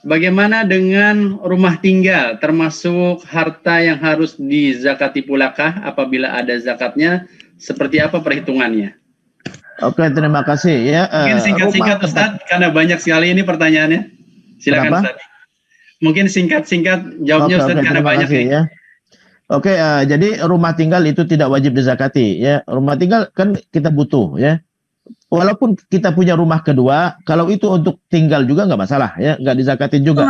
bagaimana dengan rumah tinggal, termasuk harta yang harus dizakati pulakah apabila ada zakatnya? Seperti apa perhitungannya? Oke, terima kasih ya. Mungkin singkat-singkat Ustadz, karena banyak sekali ini pertanyaannya. Silakan Kenapa? Ustadz. Mungkin singkat-singkat jawabnya Ustadz, karena terima banyak kasih nih. ya. Oke, jadi rumah tinggal itu tidak wajib dizakati ya. Rumah tinggal kan kita butuh ya. Walaupun kita punya rumah kedua, kalau itu untuk tinggal juga nggak masalah ya, nggak dizakatin juga.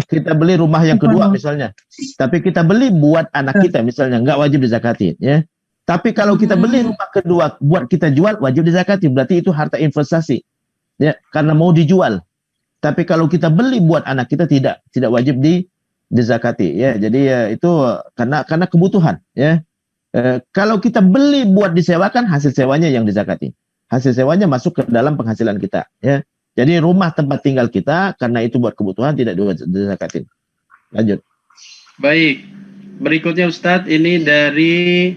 Kita beli rumah yang kedua misalnya, tapi kita beli buat anak kita misalnya, nggak wajib dizakatin ya. Tapi kalau kita beli rumah kedua buat kita jual, wajib dizakati. Berarti itu harta investasi ya, karena mau dijual. Tapi kalau kita beli buat anak kita tidak wajib dizakati ya. Jadi itu karena kebutuhan ya. Kalau kita beli buat disewakan, hasil sewanya yang dizakati. Hasil sewanya masuk ke dalam penghasilan kita ya. Jadi rumah tempat tinggal kita karena itu buat kebutuhan tidak dizakatin. Lanjut. Baik. Berikutnya Ustadz, ini dari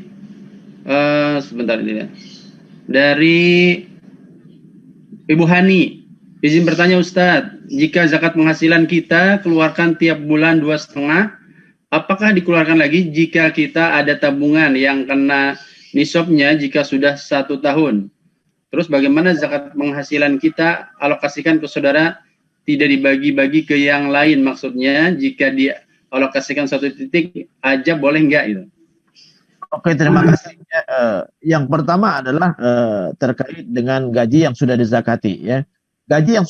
sebentar ini ya. Dari Ibu Hani. Izin bertanya Ustadz, jika zakat penghasilan kita keluarkan tiap bulan 2,5, apakah dikeluarkan lagi jika kita ada tabungan yang kena nisabnya jika sudah 1 tahun? Terus bagaimana zakat penghasilan kita alokasikan ke saudara tidak dibagi-bagi ke yang lain? Maksudnya jika dialokasikan satu titik aja boleh enggak itu? Oke, terima kasih. Yang pertama adalah terkait dengan gaji yang sudah dizakati ya. Gaji yang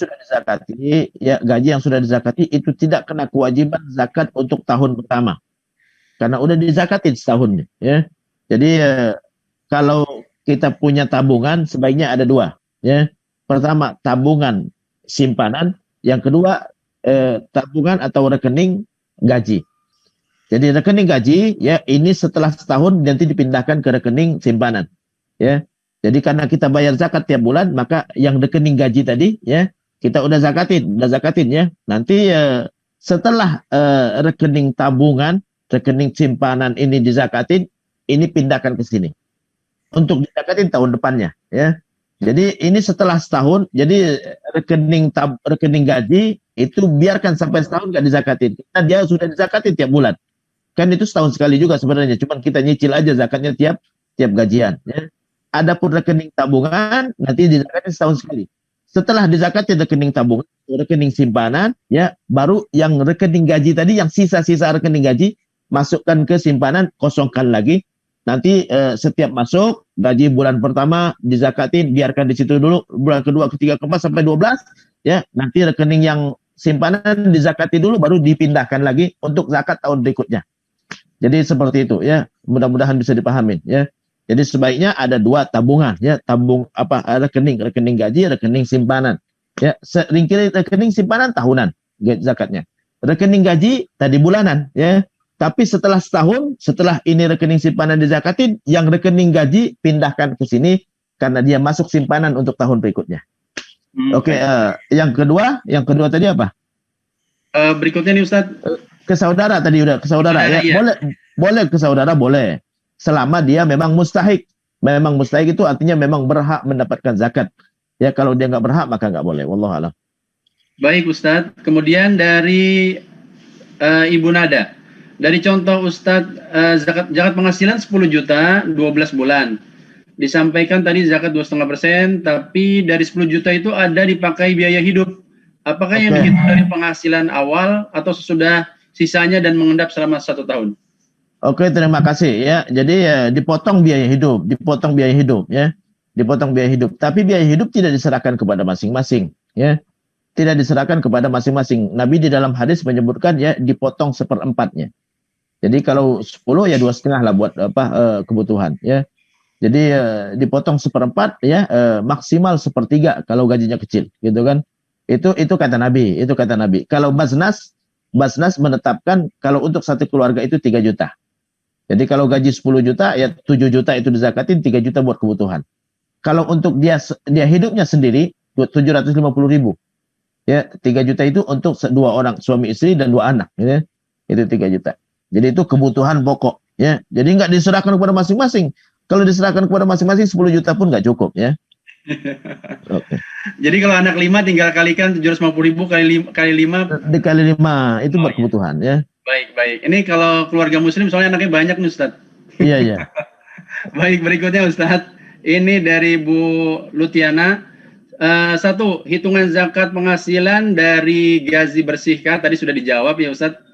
sudah dizakati itu tidak kena kewajiban zakat untuk tahun pertama. Karena udah dizakatin setahun ya. Jadi kalau kita punya tabungan sebaiknya ada 2 ya. Pertama, tabungan simpanan, yang kedua tabungan atau rekening gaji. Jadi rekening gaji ya ini setelah setahun nanti dipindahkan ke rekening simpanan ya. Jadi karena kita bayar zakat tiap bulan, maka yang rekening gaji tadi ya kita udah zakatin ya. Nanti setelah rekening tabungan, rekening simpanan ini dizakatin, ini pindahkan ke sini untuk dizakatin tahun depannya ya. Jadi ini setelah setahun, jadi rekening gaji itu biarkan sampai setahun nggak dizakatin. Karena dia sudah dizakatin tiap bulan. Kan itu setahun sekali juga sebenarnya, cuman kita nyicil aja zakatnya tiap gajian ya. Adapun rekening tabungan nanti dizakatin setahun sekali. Setelah dizakatin rekening tabungan, rekening simpanan ya, baru yang rekening gaji tadi, yang sisa-sisa rekening gaji masukkan ke simpanan, kosongkan lagi. Nanti setiap masuk gaji bulan pertama dizakatin, biarkan di situ dulu, bulan kedua, ketiga, keempat sampai 12 ya. Nanti rekening yang simpanan dizakati dulu, baru dipindahkan lagi untuk zakat tahun berikutnya. Jadi seperti itu ya. Mudah-mudahan bisa dipahamin ya. Jadi sebaiknya ada 2 tabungan ya, rekening gaji, rekening simpanan. Ya, rekening simpanan tahunan zakatnya. Rekening gaji tadi bulanan ya. Tapi setelah setahun, setelah ini rekening simpanan dizakatin, yang rekening gaji pindahkan ke sini karena dia masuk simpanan untuk tahun berikutnya. Oke, yang kedua tadi apa? Berikutnya nih Ustadz. Ke saudara tadi udah, ke saudara ya. Iya. Boleh ke saudara boleh. Selama dia memang mustahik. Memang mustahik itu artinya memang berhak mendapatkan zakat. Ya, kalau dia nggak berhak maka nggak boleh. Wallahu a'lam. Baik Ustadz. Kemudian dari Ibu Nada. Dari contoh Ustadz, zakat penghasilan 10 juta 12 bulan. Disampaikan tadi zakat 2,5%, tapi dari 10 juta itu ada dipakai biaya hidup. Apakah yang dihitung dari penghasilan awal atau sesudah sisanya dan mengendap selama 1 tahun? Oke, terima kasih ya. Jadi dipotong biaya hidup ya. Dipotong biaya hidup. Tapi biaya hidup tidak diserahkan kepada masing-masing ya. Tidak diserahkan kepada masing-masing. Nabi di dalam hadis menyebutkan ya dipotong 1/4-nya. Jadi kalau 10 ya 2,5 lah buat kebutuhan ya. Jadi dipotong 1/4 ya, maksimal 1/3 kalau gajinya kecil gitu kan. Itu kata Nabi, Kalau Basnas menetapkan kalau untuk satu keluarga itu 3 juta. Jadi kalau gaji 10 juta ya 7 juta itu dizakatin, 3 juta buat kebutuhan. Kalau untuk dia hidupnya sendiri 750.000. Ya, 3 juta itu untuk 2 orang, suami istri dan 2 anak ya. Itu 3 juta. Jadi itu kebutuhan pokok ya. Jadi nggak diserahkan kepada masing-masing. Kalau diserahkan kepada masing-masing 10 juta pun nggak cukup ya. Oke. Jadi kalau anak 5 tinggal kalikan 750.000 kali 5. Dikali 5 itu buat iya. kebutuhan ya. Baik, baik. Ini kalau keluarga muslim soalnya anaknya banyak nih Ustadz. Iya, iya. Baik, berikutnya Ustadz. Ini dari Bu Lutiana. Satu, hitungan zakat penghasilan dari gaji bersihkah? Tadi sudah dijawab ya Ustadz.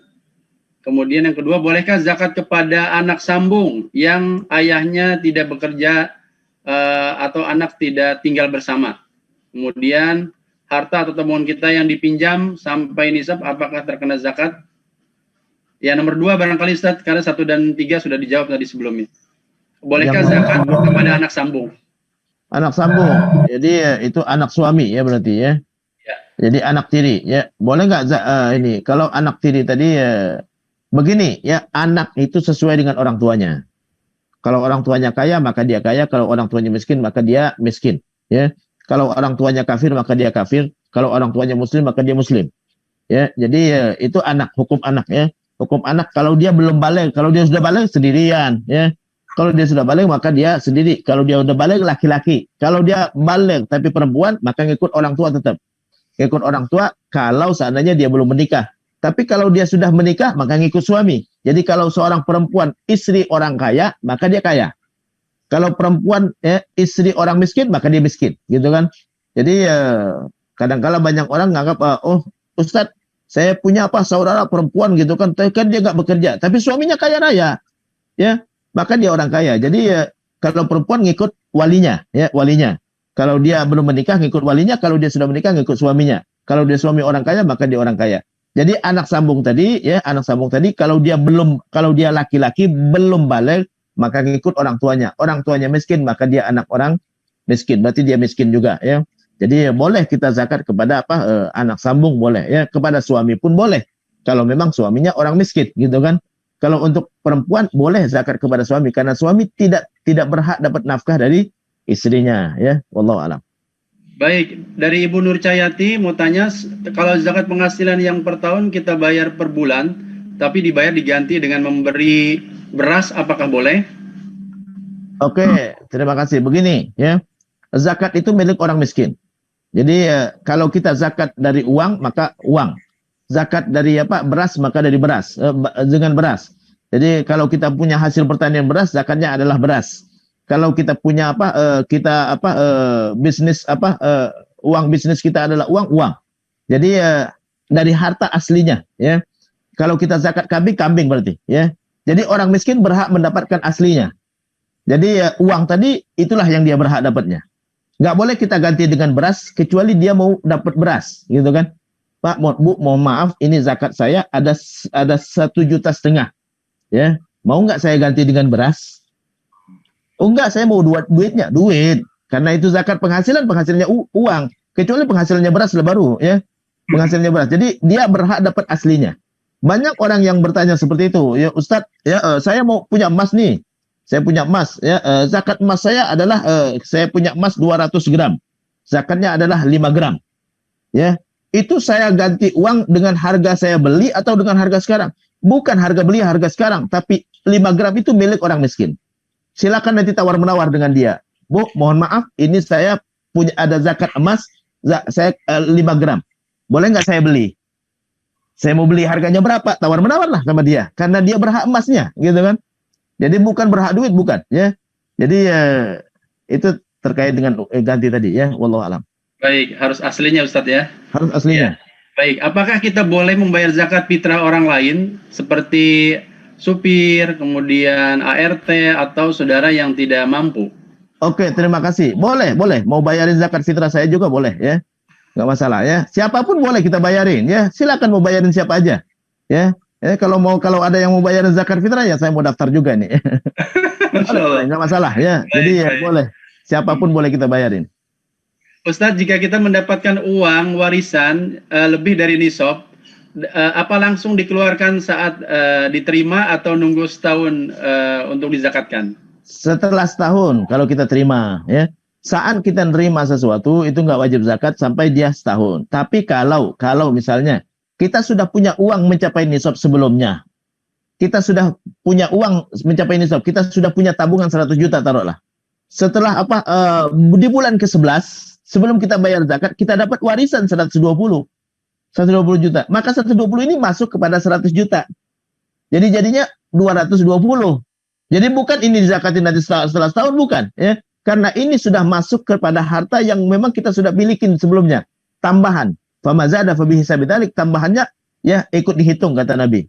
Kemudian yang kedua, bolehkah zakat kepada anak sambung yang ayahnya tidak bekerja atau anak tidak tinggal bersama? Kemudian harta atau tabungan kita yang dipinjam sampai nisab apakah terkena zakat? Ya, nomor 2 barangkali Ustaz, karena 1 dan 3 sudah dijawab tadi sebelumnya. Bolehkah zakat kepada anak sambung? Anak sambung. Jadi itu anak suami ya berarti ya. Ya. Jadi anak tiri ya. Boleh nggak ini kalau anak tiri tadi begini ya, anak itu sesuai dengan orang tuanya. Kalau orang tuanya kaya maka dia kaya, kalau orang tuanya miskin maka dia miskin ya. Kalau orang tuanya kafir maka dia kafir, kalau orang tuanya muslim maka dia muslim. Ya, jadi itu anak, hukum anak ya. Hukum anak kalau dia belum balik, kalau dia sudah balik sendirian ya. Kalau dia sudah balik maka dia sendiri. Kalau dia sudah balik laki-laki. Kalau dia balik tapi perempuan maka ngikut orang tua tetap. Ngikut orang tua kalau seandainya dia belum menikah. Tapi kalau dia sudah menikah maka ngikut suami. Jadi kalau seorang perempuan istri orang kaya maka dia kaya. Kalau perempuan istri orang miskin maka dia miskin, gitu kan? Jadi kadang-kala banyak orang nganggap oh Ustadz saya punya saudara perempuan gitu kan, kan dia nggak bekerja, tapi suaminya kaya raya, ya maka dia orang kaya. Jadi kalau perempuan ngikut walinya, ya walinya. Kalau dia belum menikah ngikut walinya, kalau dia sudah menikah ngikut suaminya. Kalau dia suami orang kaya maka dia orang kaya. Jadi anak sambung tadi, kalau dia laki-laki belum balik maka ngikut orang tuanya. Orang tuanya miskin maka dia anak orang miskin, berarti dia miskin juga ya. Jadi boleh kita zakat kepada anak sambung boleh ya, kepada suami pun boleh. Kalau memang suaminya orang miskin gitu kan. Kalau untuk perempuan boleh zakat kepada suami karena suami tidak berhak dapat nafkah dari istrinya ya. Wallahu a'lam. Baik, dari Ibu Nur Cayati mau tanya, kalau zakat penghasilan yang per tahun kita bayar per bulan, tapi dibayar diganti dengan memberi beras, apakah boleh? Oke, terima kasih. Begini ya, zakat itu milik orang miskin. Jadi kalau kita zakat dari uang maka uang. Zakat dari beras maka dari beras, dengan beras. Jadi kalau kita punya hasil pertanian beras, zakatnya adalah beras. Kalau kita punya bisnis uang bisnis kita adalah uang. Jadi dari harta aslinya ya. Kalau kita zakat kambing berarti ya. Jadi orang miskin berhak mendapatkan aslinya. Jadi uang tadi itulah yang dia berhak dapatnya. Nggak boleh kita ganti dengan beras kecuali dia mau dapat beras, gitu kan? Pak, Bu, mohon maaf, ini zakat saya ada 1,5 juta, ya. Mau nggak saya ganti dengan beras? Oh enggak, saya mau duit, karena itu zakat penghasilannya uang. Kecuali penghasilannya beras lah baru, ya. Penghasilannya beras. Jadi dia berhak dapat aslinya. Banyak orang yang bertanya seperti itu, ya Ustadz, ya saya mau punya emas nih. Saya punya emas, ya zakat emas saya adalah saya punya emas 200 gram. Zakatnya adalah 5 gram. Ya. Itu saya ganti uang dengan harga saya beli atau dengan harga sekarang? Bukan harga beli, harga sekarang, tapi 5 gram itu milik orang miskin. Silakan nanti tawar-menawar dengan dia. Bu, mohon maaf, ini saya punya ada zakat emas, saya 5 gram. Boleh nggak saya beli? Saya mau beli harganya berapa? Tawar-menawar lah sama dia, karena dia berhak emasnya, gitu kan? Jadi bukan berhak duit, bukan, ya. Jadi itu terkait dengan ganti tadi, ya. Wallahu a'lam. Baik, harus aslinya Ustadz ya. Harus aslinya. Ya. Baik, apakah kita boleh membayar zakat fitrah orang lain seperti supir, kemudian ART atau saudara yang tidak mampu? Oke, terima kasih. Boleh. Mau bayarin zakat fitrah saya juga boleh ya. Nggak masalah ya. Siapapun boleh kita bayarin ya. Silakan mau bayarin siapa aja. Ya. Kalau ada yang mau bayarin zakat fitrah ya saya mau daftar juga nih. Nggak masalah ya. Baik, jadi ya boleh. Siapapun boleh kita bayarin. Ustadz, jika kita mendapatkan uang warisan lebih dari nisab, apa langsung dikeluarkan saat diterima atau nunggu setahun untuk dizakatkan? Setelah setahun kalau kita terima ya. Saat kita nerima sesuatu itu nggak wajib zakat sampai dia setahun. Tapi kalau misalnya kita sudah punya uang mencapai nisab sebelumnya, kita sudah punya uang mencapai nisab, kita sudah punya tabungan 100 juta taruhlah. setelah di bulan ke-11 sebelum kita bayar zakat kita dapat warisan 120 juta. Maka 120 ini masuk kepada 100 juta. Jadi jadinya 220. Jadi bukan ini dizakatin nanti setelah setahun, bukan, ya. Karena ini sudah masuk kepada harta yang memang kita sudah milikin sebelumnya. Tambahan. Famazada fabihi sabitalik, tambahannya ya ikut dihitung kata Nabi.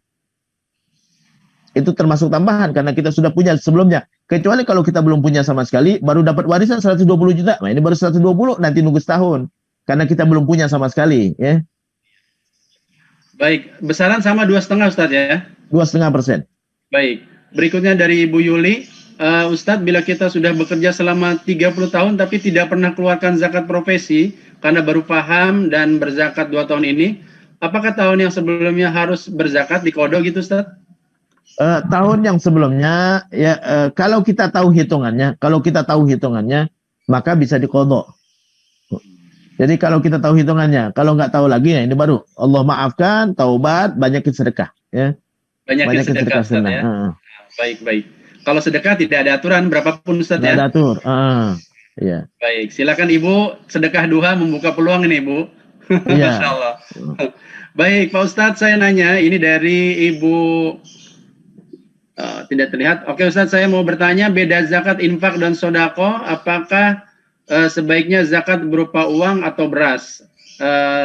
Itu termasuk tambahan karena kita sudah punya sebelumnya. Kecuali kalau kita belum punya sama sekali, baru dapat warisan 120 juta. Nah, ini baru 120, nanti nunggu setahun. Karena kita belum punya sama sekali, ya. Baik, besaran sama 2,5 Ustadz ya? 2,5%. Baik, berikutnya dari Ibu Yuli. Ustadz, bila kita sudah bekerja selama 30 tahun tapi tidak pernah keluarkan zakat profesi karena baru paham dan berzakat 2 tahun ini, apakah tahun yang sebelumnya harus berzakat di kodo gitu Ustadz? Tahun yang sebelumnya ya kalau kita tahu hitungannya, maka bisa dikodok. Jadi kalau kita tahu hitungannya, kalau nggak tahu lagi ya ini baru Allah maafkan, taubat, banyakin sedekah, ya. Banyakin sedekah Ustaz, ya. Baik. Kalau sedekah tidak ada aturan berapapun Ustaz ya. Tidak ada atur. Iya. Baik, silakan Ibu sedekah duha membuka peluang ini Ibu. Iya. Masya Allah. Baik Pak Ustadz, saya nanya ini dari Ibu. Tidak terlihat. Oke Ustadz, saya mau bertanya beda zakat infak dan sodako, apakah sebaiknya zakat berupa uang atau beras?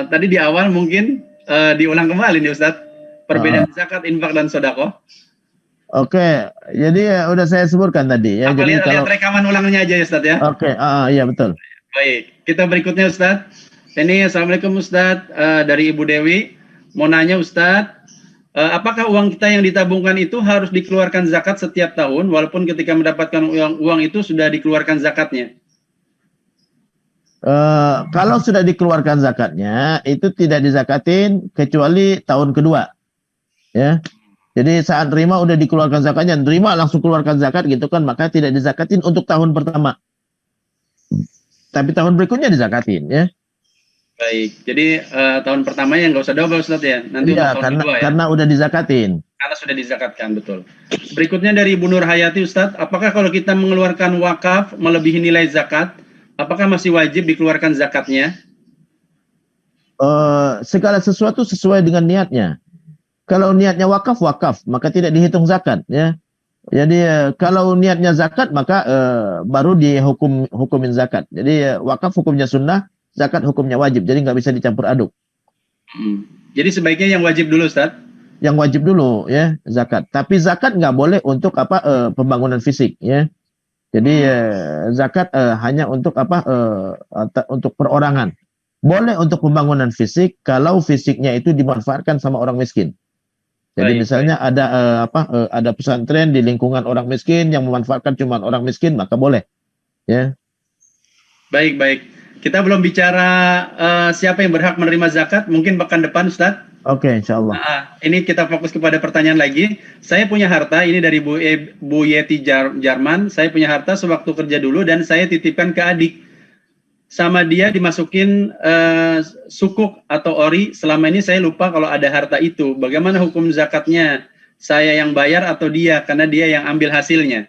Tadi di awal mungkin diulang kembali nih Ustadz, perbedaan zakat infak dan sodako. Oke, jadi udah saya sebutkan tadi ya. Jadi lihat rekaman ulangnya aja ya Ustadz ya. Oke, iya betul. Baik, kita berikutnya Ustadz. Ini Assalamualaikum Ustadz, dari Ibu Dewi. Mau nanya Ustadz, apakah uang kita yang ditabungkan itu harus dikeluarkan zakat setiap tahun, walaupun ketika mendapatkan uang itu sudah dikeluarkan zakatnya? Kalau sudah dikeluarkan zakatnya, itu tidak dizakatin kecuali tahun kedua, ya. Jadi saat terima udah dikeluarkan zakatnya, terima langsung keluarkan zakat gitu kan, maka tidak dizakatin untuk tahun pertama. Tapi tahun berikutnya dizakatin, ya. Baik, jadi tahun pertamanya nggak usah double Ustaz ya, nanti iya, tahun kedua ya. Karena udah dizakatin. Karena sudah dizakatkan, betul. Berikutnya dari Ibu Nur Hayati Ustaz, apakah kalau kita mengeluarkan wakaf melebihi nilai zakat, apakah masih wajib dikeluarkan zakatnya? Segala sesuatu sesuai dengan niatnya. Kalau niatnya wakaf, maka tidak dihitung zakat, ya. Jadi kalau niatnya zakat, maka baru hukumin zakat. Jadi wakaf hukumnya sunnah, zakat hukumnya wajib, jadi nggak bisa dicampur aduk. Jadi sebaiknya yang wajib dulu, Ustaz? Yang wajib dulu, ya, zakat. Tapi zakat nggak boleh untuk pembangunan fisik, ya. Jadi zakat hanya untuk untuk perorangan. Boleh untuk pembangunan fisik kalau fisiknya itu dimanfaatkan sama orang miskin. Jadi misalnya ada pesantren di lingkungan orang miskin yang memanfaatkan cuma orang miskin, maka boleh, ya. Baik. Kita belum bicara siapa yang berhak menerima zakat, mungkin pekan depan Ustaz. Oke, insya Allah. Ini kita fokus kepada pertanyaan lagi. Saya punya harta, ini dari Bu Yeti Jarman. Saya punya harta sewaktu kerja dulu dan saya titipkan ke adik. Sama dia dimasukin sukuk atau ori. Selama ini saya lupa kalau ada harta itu. Bagaimana hukum zakatnya? Saya yang bayar atau dia? Karena dia yang ambil hasilnya.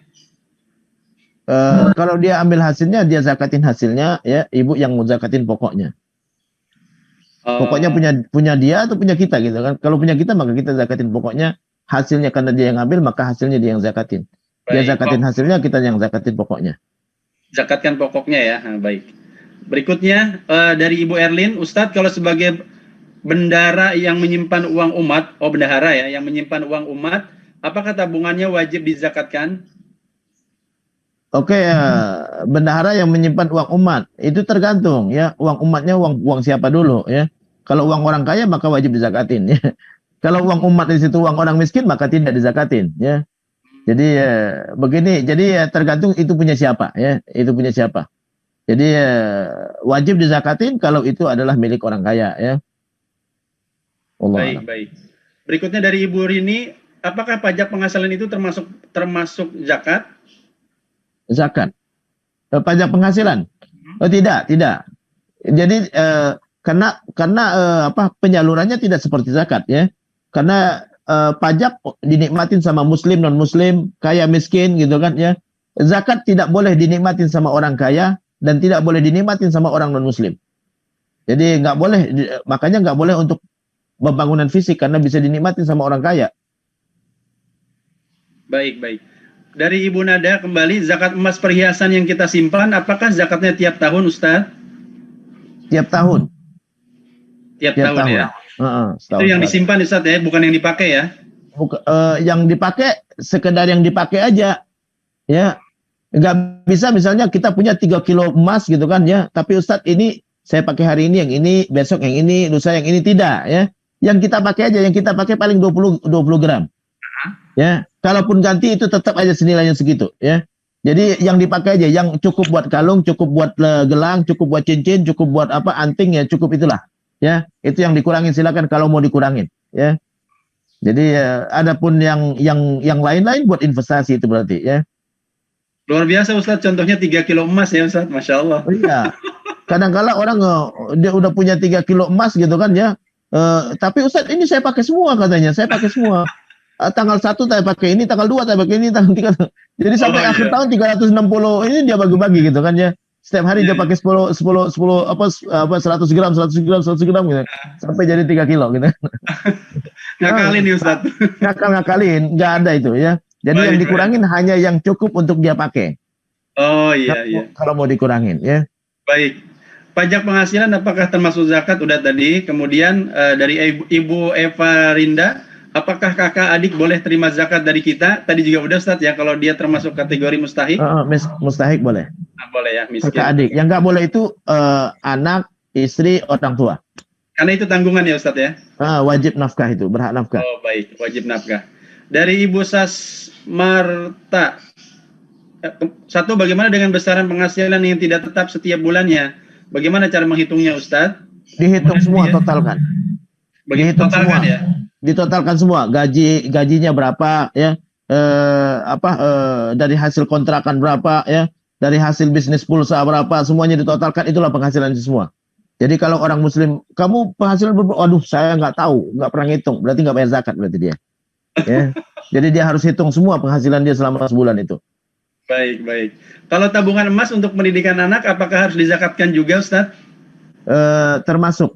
Kalau dia ambil hasilnya, dia zakatin hasilnya, ya. Ibu yang mau zakatin pokoknya. Pokoknya punya dia atau punya kita gitu kan. Kalau punya kita maka kita zakatin pokoknya. Hasilnya karena dia yang ambil, maka hasilnya dia yang zakatin. Dia zakatin hasilnya, kita yang zakatin pokoknya. Zakatkan pokoknya ya. Baik. Berikutnya dari Ibu Erlin, Ustadz, kalau sebagai bendara yang menyimpan uang umat, bendahara ya, yang menyimpan uang umat, apakah tabungannya wajib dizakatkan? Oke, bendahara yang menyimpan uang umat, itu tergantung ya, uang umatnya uang siapa dulu ya. Kalau uang orang kaya maka wajib dizakatin ya. Kalau uang umat di situ uang orang miskin maka tidak dizakatin ya. Jadi begini, jadi tergantung itu punya siapa ya, itu punya siapa. Jadi wajib dizakatin kalau itu adalah milik orang kaya ya. Allah. Baik. Berikutnya dari Ibu Rini, apakah pajak penghasilan itu termasuk zakat? Zakat. Pajak penghasilan? Tidak. Jadi karena penyalurannya tidak seperti zakat ya. Karena pajak dinikmatin sama muslim non muslim, kaya miskin gitu kan ya. zakat tidak boleh dinikmatin sama orang kaya dan tidak boleh dinikmatin sama orang non muslim. Jadi nggak boleh, makanya nggak boleh untuk pembangunan fisik karena bisa dinikmatin sama orang kaya. Baik, baik. Dari Ibu Nada kembali, zakat emas perhiasan yang kita simpan, apakah zakatnya tiap tahun, Ustaz? Tiap tahun. Tiap tahun ya. Itu yang disimpan, Ustaz ya, bukan yang dipakai ya? Yang dipakai sekedar yang dipakai aja, ya. Nggak bisa misalnya kita punya 3 kilo emas gitu kan ya, tapi Ustadz ini saya pakai hari ini yang ini, besok yang ini, lusa yang ini, tidak ya. Yang kita pakai aja, yang kita pakai paling 20 gram. Ya, kalaupun ganti itu tetap aja senilainya segitu ya. Jadi yang dipakai aja, yang cukup buat kalung, cukup buat gelang, cukup buat cincin, cukup buat apa anting ya, cukup itulah. Ya, itu yang dikurangin, silakan kalau mau dikurangin ya. Jadi adapun yang lain-lain buat investasi itu berarti ya. Luar biasa Ustadz, contohnya 3 kilo emas ya Ustadz, Masya Allah. Oh, iya. Kadang-kala orang dia udah punya 3 kilo emas gitu kan ya. Tapi Ustadz ini saya pakai semua katanya, saya pakai semua. Tanggal 1 saya pakai ini, tanggal 2 saya pakai ini, tanggal 3. Jadi sampai akhir tahun 360 ini dia bagi-bagi gitu kan ya. Setiap hari dia pakai 10 100 gram gitu. Sampai jadi 3 kilo gitu. Ngakalin nih Ustaz. Ngakalin, nggak ada itu ya. Jadi yang dikurangin hanya yang cukup untuk dia pakai. Oh iya, iya. Kalau mau dikurangin ya. Baik. Pajak penghasilan apakah termasuk zakat? Udah tadi. Kemudian dari Ibu Eva Rinda, apakah kakak adik boleh terima zakat dari kita? Tadi juga udah Ustaz ya, kalau dia termasuk kategori mustahik. Mustahik boleh. Nah, boleh ya, miskin. Kakak adik. Yang nggak boleh itu anak, istri, orang tua. Karena itu tanggungan ya Ustaz ya? Wajib nafkah itu, berhak nafkah. Oh baik, wajib nafkah. Dari Ibu Sasmarta, satu, bagaimana dengan besaran penghasilan yang tidak tetap setiap bulannya? Bagaimana cara menghitungnya Ustaz? Dihitung semua, totalkan. Dihitung totalkan semua. Ya? Ditotalkan semua, gajinya berapa ya? Dari hasil kontrakan berapa ya? Dari hasil bisnis pulsa berapa? Semuanya ditotalkan, itulah penghasilan semua. Jadi kalau orang muslim, kamu penghasilan berapa? Aduh, saya nggak tahu, nggak pernah ngitung. Berarti nggak bayar zakat berarti dia. Ya. Jadi dia harus hitung semua penghasilan dia selama sebulan itu. Baik, baik. Kalau tabungan emas untuk pendidikan anak, apakah harus dizakatkan juga, Ustaz? Termasuk.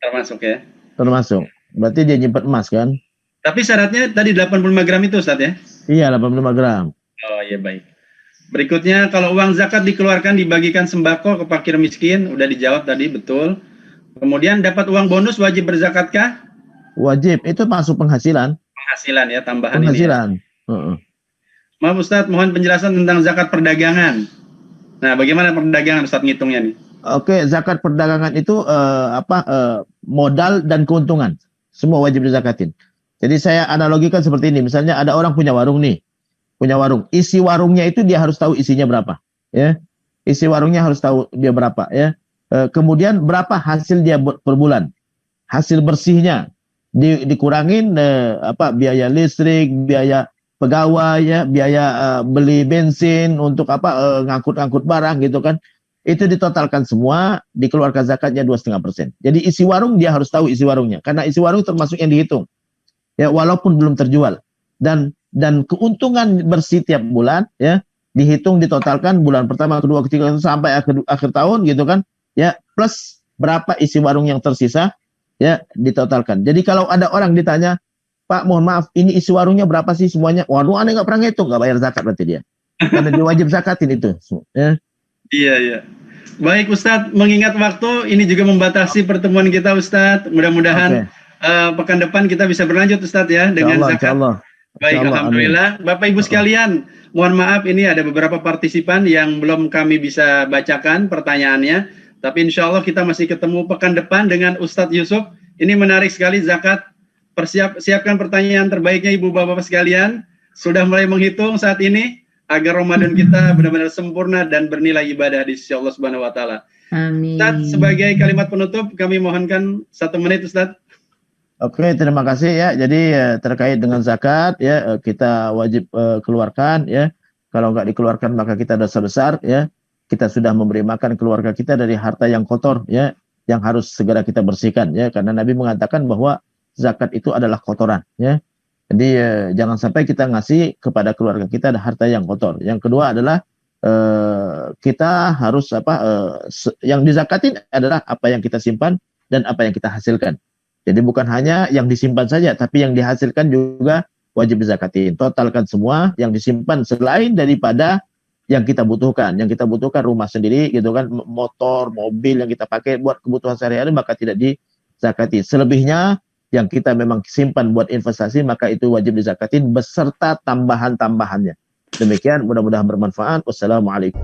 Termasuk ya? Termasuk. Berarti dia nyimpen emas kan? Tapi syaratnya tadi 85 gram itu, Ustaz ya? Iya, 85 gram. Oh iya, baik. Berikutnya, kalau uang zakat dikeluarkan dibagikan sembako ke fakir miskin, udah dijawab tadi, betul. Kemudian dapat uang bonus wajib berzakatkah? Wajib, itu masuk penghasilan. Penghasilan ya, tambahan penghasilan. Ini ya. Maaf Ustadz, mohon penjelasan tentang zakat perdagangan. Nah, bagaimana perdagangan Ustadz ngitungnya nih? Oke, zakat perdagangan itu modal dan keuntungan. Semua wajib dizakatin. Jadi saya analogikan seperti ini. Misalnya ada orang punya warung nih. Punya warung. Isi warungnya itu dia harus tahu isinya berapa. Ya. Isi warungnya harus tahu dia berapa. Ya. Kemudian berapa hasil dia per bulan. Hasil bersihnya. Dikurangin biaya listrik, biaya pegawai ya, biaya beli bensin untuk ngangkut-ngangkut barang gitu kan. Itu ditotalkan semua, dikeluarkan zakatnya 2,5%. Jadi isi warung dia harus tahu isi warungnya karena isi warung termasuk yang dihitung. Ya, walaupun belum terjual. Dan keuntungan bersih tiap bulan ya dihitung, ditotalkan bulan pertama, kedua, ketiga sampai akhir tahun gitu kan. Ya, plus berapa isi warung yang tersisa ya ditotalkan. Jadi kalau ada orang ditanya, Pak mohon maaf ini isi warungnya berapa sih semuanya? Waduh, aneh nggak pernah ngitung, nggak bayar zakat berarti dia. Karena dia wajib zakatin itu. Ya. Iya, iya. Baik Ustadz, mengingat waktu ini juga membatasi pertemuan kita Ustadz. Mudah-mudahan pekan depan kita bisa berlanjut Ustadz ya dengan zakat. Baik, alhamdulillah. Bapak Ibu sekalian, mohon maaf ini ada beberapa partisipan yang belum kami bisa bacakan pertanyaannya. Tapi insya Allah kita masih ketemu pekan depan dengan Ustadz Yusuf. Ini menarik sekali zakat. Siapkan pertanyaan terbaiknya Ibu Bapak sekalian. Sudah mulai menghitung saat ini agar Ramadan kita benar-benar sempurna dan bernilai ibadah di sisi Allah Subhanahu wa taala. Amin. Ustadz, sebagai kalimat penutup kami mohonkan 1 menit Ustadz. Oke, terima kasih ya. Jadi terkait dengan zakat ya kita wajib keluarkan ya. Kalau nggak dikeluarkan maka kita dosa besar ya. Kita sudah memberi makan keluarga kita dari harta yang kotor ya, yang harus segera kita bersihkan ya, karena Nabi mengatakan bahwa zakat itu adalah kotoran ya. Jadi jangan sampai kita ngasih kepada keluarga kita ada harta yang kotor. Yang kedua adalah kita harus yang dizakatin adalah apa yang kita simpan dan apa yang kita hasilkan. Jadi bukan hanya yang disimpan saja, tapi yang dihasilkan juga wajib dizakatin. Totalkan semua yang disimpan selain daripada yang kita butuhkan. Yang kita butuhkan rumah sendiri, gitu kan, motor, mobil yang kita pakai buat kebutuhan sehari-hari, maka tidak dizakati. Selebihnya yang kita memang simpan buat investasi, maka itu wajib dizakatin beserta tambahan-tambahannya. Demikian, mudah-mudahan bermanfaat. Wassalamualaikum.